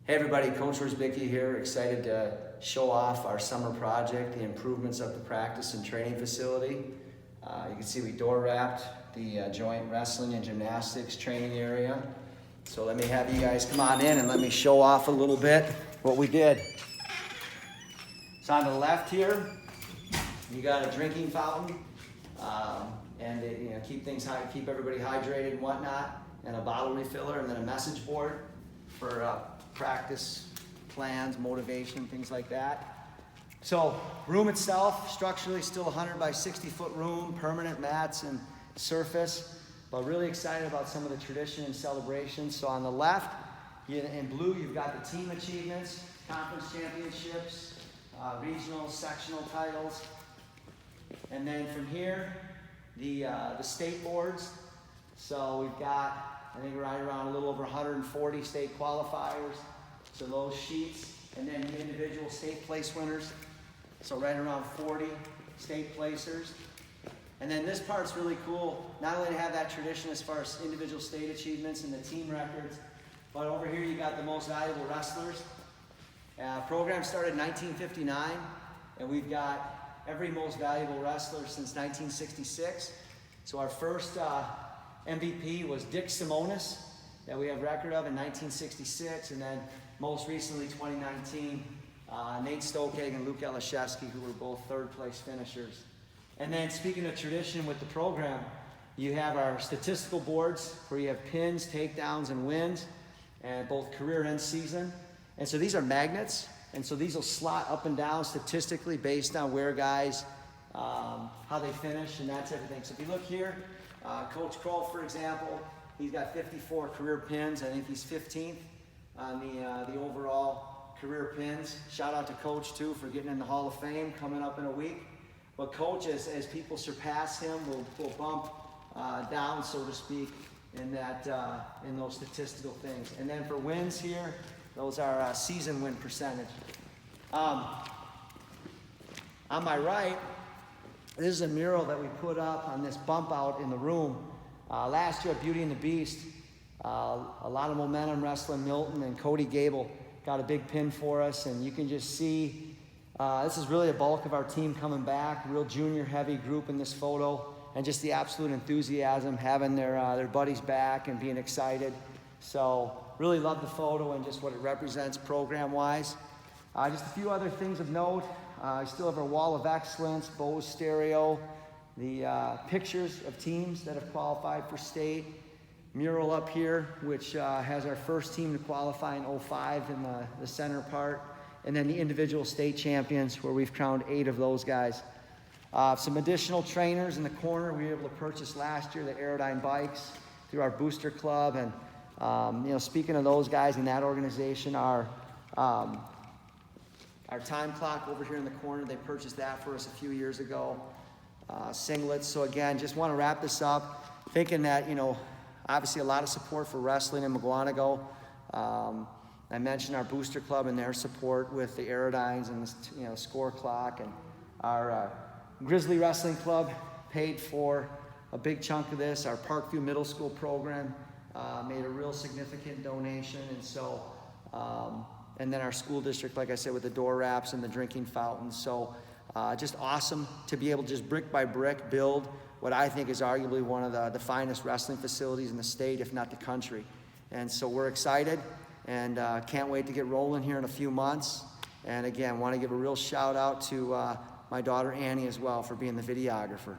Hey everybody, Coach Rosbicki here, excited to show off our summer project, the improvements of the practice and training facility. You can see we door wrapped the joint wrestling and gymnastics training area. So let me have you guys come on in and let me show off a little bit what we did. So on the left here, you got a drinking fountain, and it, keep everybody hydrated and whatnot, and a bottle refiller, and then a message board for practice plans, motivation, things like that. So room itself, structurally still 100 by 60 foot room, permanent mats and surface, but really excited about some of the tradition and celebrations. So on the left, in blue, you've got the team achievements, conference championships, regional, sectional titles. And then from here, the state boards. So we've got, I think, right around a little over 140 state qualifiers. So those sheets, and then the individual state place winners. So right around 40 state placers. And then this part's really cool, not only to have that tradition as far as individual state achievements and the team records, but over here you got the most valuable wrestlers. Program started in 1959, and we've got every most valuable wrestler since 1966. So our first MVP was Dick Simonis, that we have record of in 1966, and then most recently 2019, Nate Stokeg and Luke Elishevsky, who were both third place finishers. And then speaking of tradition with the program, you have our statistical boards where you have pins, takedowns, and wins, and both career and season. And so these are magnets, and so these will slot up and down statistically based on where guys, how they finish, and that's everything. So if you look here, Coach Kroll, for example, he's got 54 career pins. I think he's 15th on the overall career pins. Shout out to Coach, too, for getting in the Hall of Fame coming up in a week. But Coach, as people surpass him, will bump down, so to speak, in those statistical things. And then for wins here, those are season win percentage. On my right, this is a mural that we put up on this bump out in the room. Last year at Beauty and the Beast, a lot of momentum wrestling. Milton and Cody Gable got a big pin for us, and you can just see this is really a bulk of our team coming back, real junior heavy group in this photo, and just the absolute enthusiasm, having their buddies back and being excited. So really love the photo and just what it represents program-wise. Just a few other things of note. I still have our Wall of Excellence, Bose Stereo, the pictures of teams that have qualified for state, mural up here, which has our first team to qualify in 05 in the center part, and then the individual state champions, where we've crowned 8 of those guys. Some additional trainers in the corner we were able to purchase last year, the Aerodyne bikes, through our booster club. And speaking of those guys in that organization, our time clock over here in the corner, they purchased that for us a few years ago. Singlets. So again, just want to wrap this up thinking that, obviously a lot of support for wrestling in Mukwonago. I mentioned our booster club and their support with the Aerodynes and the score clock, and our Grizzly Wrestling Club paid for a big chunk of this. Our Parkview Middle School program made a real significant donation, and so and then our school district, like I said, with the door wraps and the drinking fountains. So just awesome to be able to just brick by brick build what I think is arguably one of the finest wrestling facilities in the state, if not the country. And so we're excited and can't wait to get rolling here in a few months. And again, want to give a real shout out to my daughter Annie as well for being the videographer.